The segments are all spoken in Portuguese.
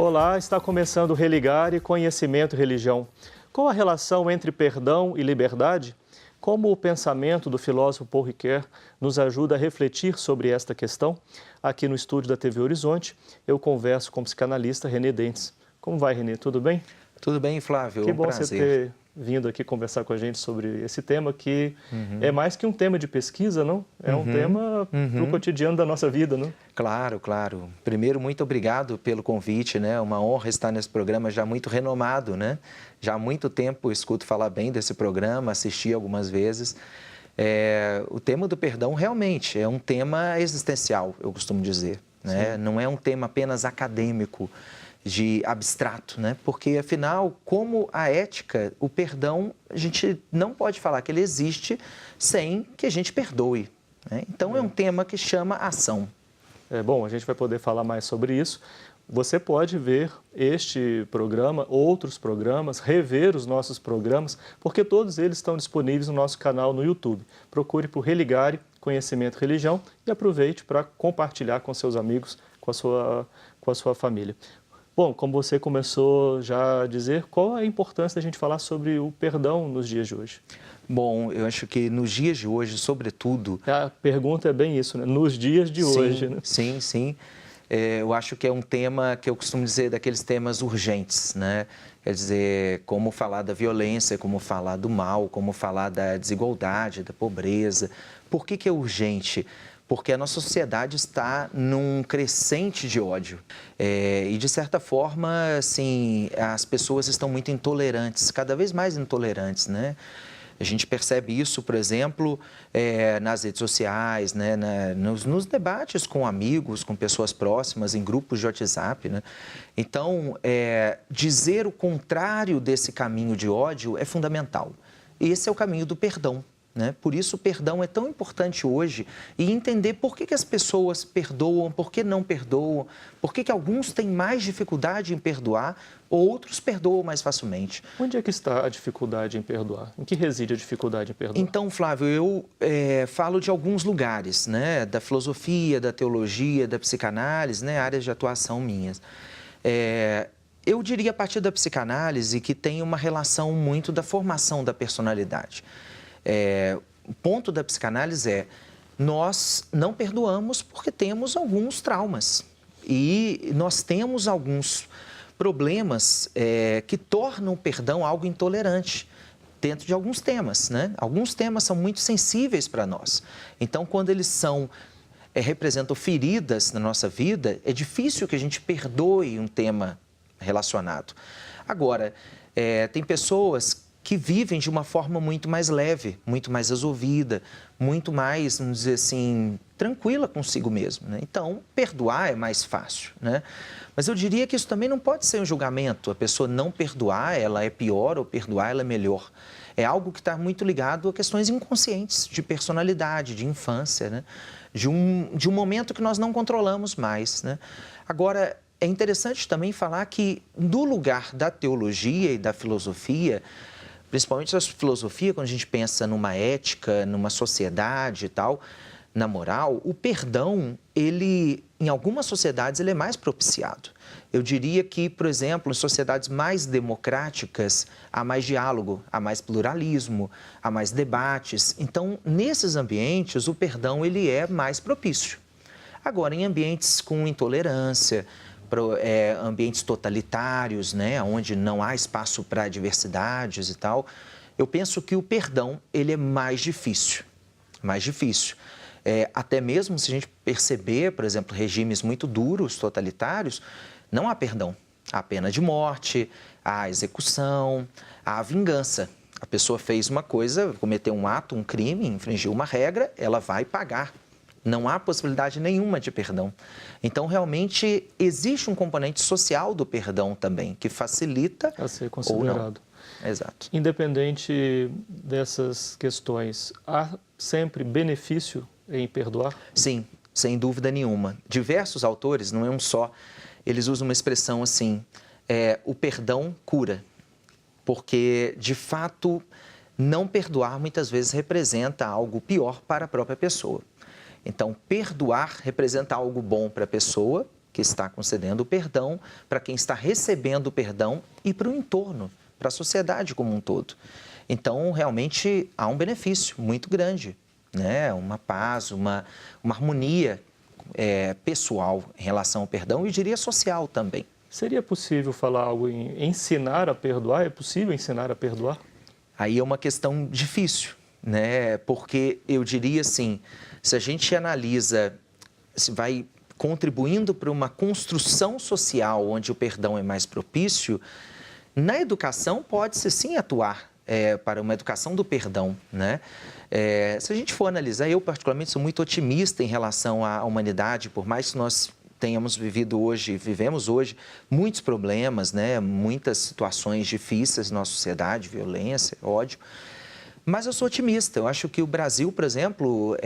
Olá, está começando o Religare Conhecimento e Religião. Qual a relação entre perdão e liberdade? Como o pensamento do filósofo Paul Ricoeur nos ajuda a refletir sobre esta questão? Aqui no estúdio da TV Horizonte, eu converso com o psicanalista René Dentes. Como vai, René? Tudo bem? Tudo bem, Flávio. Que um bom prazer. você ter vindo aqui conversar com a gente sobre esse tema que é mais que um tema de pesquisa, não? É um tema para o cotidiano da nossa vida, não? Claro, claro. Primeiro, muito obrigado pelo convite, né? Uma honra estar nesse programa já muito renomado, né? Já há muito tempo eu escuto falar bem desse programa, assisti algumas vezes. O tema do perdão realmente é um tema existencial, eu costumo dizer, né? Não é um tema apenas acadêmico, de abstrato, né? Porque, afinal, como a ética, o perdão, a gente não pode falar que ele existe sem que a gente perdoe, né? Então, é um tema que chama ação. Bom, a gente vai poder falar mais sobre isso. Você pode ver este programa, outros programas, rever os nossos programas, porque todos eles estão disponíveis no nosso canal no YouTube. Procure por Religare Conhecimento e Religião e aproveite para compartilhar com seus amigos, com a sua família. Bom, como você começou já a dizer, qual a importância da gente falar sobre o perdão nos dias de hoje? Bom, eu acho que nos dias de hoje, sobretudo... A pergunta é bem isso, né? Nos dias de hoje, né? Sim, sim. Eu acho que é um tema que eu costumo dizer daqueles temas urgentes, né? Quer dizer, como falar da violência, como falar do mal, como falar da desigualdade, da pobreza. Por que é urgente? Porque a nossa sociedade está num crescente de ódio. E, de certa forma, assim, as pessoas estão muito intolerantes, cada vez mais intolerantes, né? A gente percebe isso, por exemplo, nas redes sociais, né? Nos debates com amigos, com pessoas próximas, em grupos de WhatsApp, né? Então, dizer o contrário desse caminho de ódio é fundamental. Esse é o caminho do perdão, né? Por isso o perdão é tão importante hoje e entender por que as pessoas perdoam, por que não perdoam, por que alguns têm mais dificuldade em perdoar, outros perdoam mais facilmente. Onde é que está a dificuldade em perdoar? Em que reside a dificuldade em perdoar? Então, Flávio, eu falo de alguns lugares, né? Da filosofia, da teologia, da psicanálise, né? Áreas de atuação minhas. Eu diria a partir da psicanálise que tem uma relação muito da formação da personalidade. O ponto da psicanálise é, nós não perdoamos porque temos alguns traumas e nós temos alguns problemas que tornam o perdão algo intolerante dentro de alguns temas, né? Alguns temas são muito sensíveis para nós. Então, quando eles representam feridas na nossa vida, é difícil que a gente perdoe um tema relacionado. Agora, tem pessoas que vivem de uma forma muito mais leve, muito mais resolvida, muito mais, vamos dizer assim, tranquila consigo mesmo, né? Então, perdoar é mais fácil, né? Mas eu diria que isso também não pode ser um julgamento. A pessoa não perdoar, ela é pior, ou perdoar, ela é melhor. É algo que está muito ligado a questões inconscientes, de personalidade, de infância, né? De um momento que nós não controlamos mais, né? Agora, é interessante também falar que, do lugar da teologia e da filosofia, principalmente a filosofia, quando a gente pensa numa ética, numa sociedade e tal, na moral, o perdão, ele, em algumas sociedades, ele é mais propiciado. Eu diria que, por exemplo, em sociedades mais democráticas, há mais diálogo, há mais pluralismo, há mais debates. Então, nesses ambientes, o perdão, ele é mais propício. Agora, em ambientes com intolerância, ambientes totalitários, né, onde não há espaço para diversidades e tal, eu penso que o perdão, ele é mais difícil, mais difícil. Até mesmo se a gente perceber, por exemplo, regimes muito duros, totalitários, não há perdão. Há pena de morte, há execução, há vingança. A pessoa fez uma coisa, cometeu um ato, um crime, infringiu uma regra, ela vai pagar. Não há possibilidade nenhuma de perdão. Então, realmente, existe um componente social do perdão também, que facilita a ser considerado. Ou não. Exato. Independente dessas questões, há sempre benefício em perdoar? Sim, sem dúvida nenhuma. Diversos autores, não é um só, eles usam uma expressão assim, o perdão cura. Porque, de fato, não perdoar muitas vezes representa algo pior para a própria pessoa. Então, perdoar representa algo bom para a pessoa que está concedendo o perdão, para quem está recebendo o perdão e para o entorno, para a sociedade como um todo. Então, realmente, há um benefício muito grande, né? Uma paz, uma harmonia pessoal em relação ao perdão e, eu diria, social também. Seria possível falar algo em ensinar a perdoar? É possível ensinar a perdoar? Aí é uma questão difícil, né? Porque eu diria assim, se a gente analisa, se vai contribuindo para uma construção social onde o perdão é mais propício, na educação pode-se sim atuar para uma educação do perdão, né? Se a gente for analisar, eu particularmente sou muito otimista em relação à humanidade, por mais que nós vivemos hoje muitos problemas, né? Muitas situações difíceis na nossa sociedade, violência, ódio. Mas eu sou otimista. Eu acho que o Brasil, por exemplo,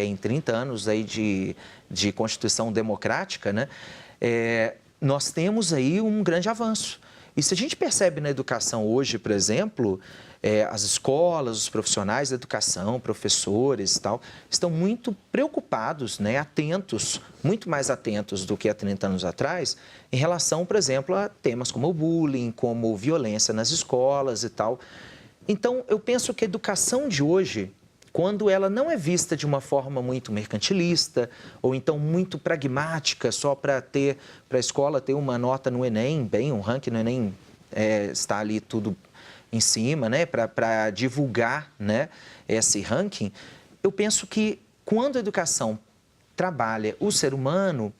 em 30 anos aí de Constituição Democrática, né? Nós temos aí um grande avanço. E se a gente percebe na educação hoje, por exemplo, as escolas, os profissionais da educação, professores e tal, estão muito preocupados, né, atentos, muito mais atentos do que há 30 anos atrás, em relação, por exemplo, a temas como o bullying, como violência nas escolas e tal. Então, eu penso que a educação de hoje, quando ela não é vista de uma forma muito mercantilista ou então muito pragmática, só para a escola ter uma nota no Enem, um ranking no Enem está ali tudo em cima, né, para divulgar, né, esse ranking, eu penso que quando a educação trabalha o ser humano,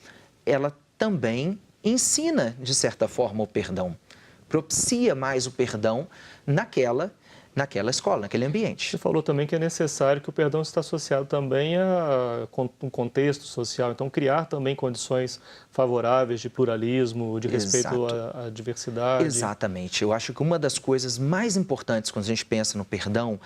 ela também ensina, de certa forma, o perdão, propicia mais o perdão naquela escola, naquele ambiente. Você falou também que é necessário que o perdão está associado também a um contexto social, então criar também condições favoráveis de pluralismo, de respeito à diversidade. Exatamente. Eu acho que uma das coisas mais importantes quando a gente pensa no perdão,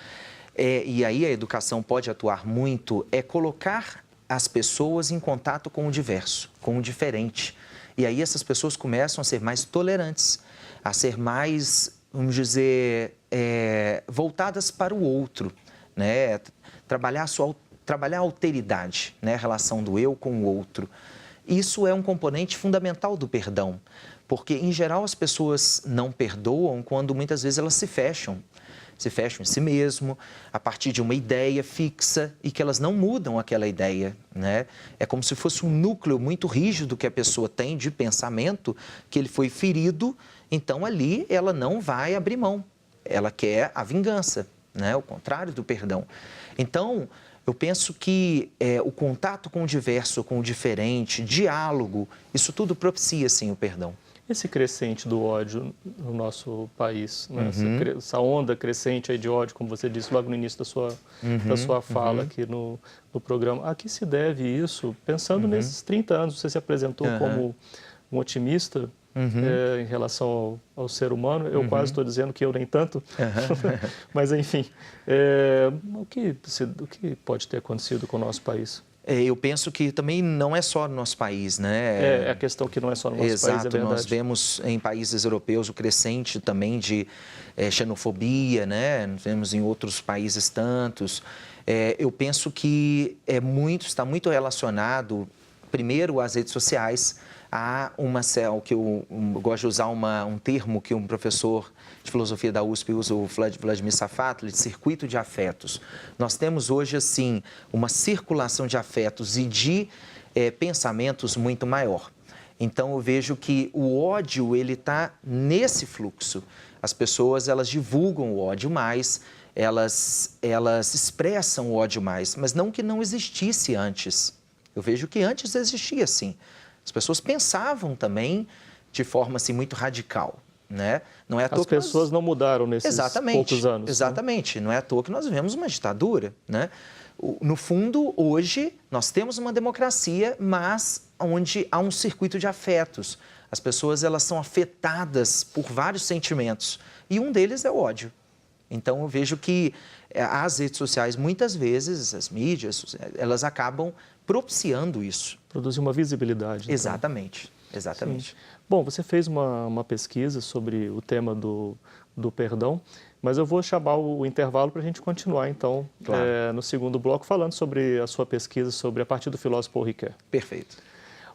e aí a educação pode atuar muito, é colocar as pessoas em contato com o diverso, com o diferente. E aí essas pessoas começam a ser mais tolerantes, a ser mais, vamos dizer, voltadas para o outro, né? Trabalhar a alteridade, né? A relação do eu com o outro. Isso é um componente fundamental do perdão, porque, em geral, as pessoas não perdoam quando, muitas vezes, elas se fecham em si mesmo, a partir de uma ideia fixa e que elas não mudam aquela ideia, né? É como se fosse um núcleo muito rígido que a pessoa tem de pensamento, que ele foi ferido, então ali ela não vai abrir mão. Ela quer a vingança, né? O contrário do perdão. Então, eu penso que o contato com o diverso, com o diferente, diálogo, isso tudo propicia, sim, o perdão. Esse crescente do ódio no nosso país, né? Essa onda crescente aí de ódio, como você disse logo no início da sua fala aqui no programa, a que se deve isso? Pensando nesses 30 anos, você se apresentou como um otimista em relação ao ser humano. Eu quase estou dizendo que eu nem tanto, mas enfim, o que pode ter acontecido com o nosso país? Eu penso que também não é só no nosso país, né? É a questão que não é só no nosso país, é verdade. Nós vemos em países europeus o crescente também de xenofobia, né? Nós vemos em outros países tantos. Eu penso que está muito relacionado, primeiro, às redes sociais. Há o que eu gosto de usar um termo que um professor de filosofia da USP usa, o Vladimir Safatli, de circuito de afetos. Nós temos hoje, assim, uma circulação de afetos e de pensamentos muito maior. Então, eu vejo que o ódio, ele está nesse fluxo. As pessoas, elas divulgam o ódio mais, elas expressam o ódio mais, mas não que não existisse antes. Eu vejo que antes existia, sim. As pessoas pensavam também de forma assim, muito radical, né? Não é à toa As pessoas não mudaram nesses poucos anos. Exatamente. Né? Não é à toa que nós vivemos uma ditadura, né? No fundo, hoje, nós temos uma democracia, mas onde há um circuito de afetos. As pessoas, elas são afetadas por vários sentimentos e um deles é o ódio. Então, eu vejo que as redes sociais, muitas vezes, as mídias, elas acabam propiciando isso. Produzir uma visibilidade. Então. Exatamente, exatamente. Sim. Bom, você fez uma pesquisa sobre o tema do perdão, mas eu vou chamar o intervalo para a gente continuar, então, no segundo bloco, falando sobre a sua pesquisa, sobre a partir do filósofo Paul Ricoeur. Perfeito.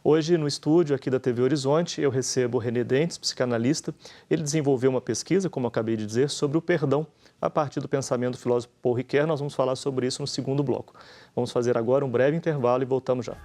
Hoje, no estúdio aqui da TV Horizonte, eu recebo o René Dentes, psicanalista. Ele desenvolveu uma pesquisa, como eu acabei de dizer, sobre o perdão. A partir do pensamento do filósofo Paul Ricoeur, nós vamos falar sobre isso no segundo bloco. Vamos fazer agora um breve intervalo e voltamos já.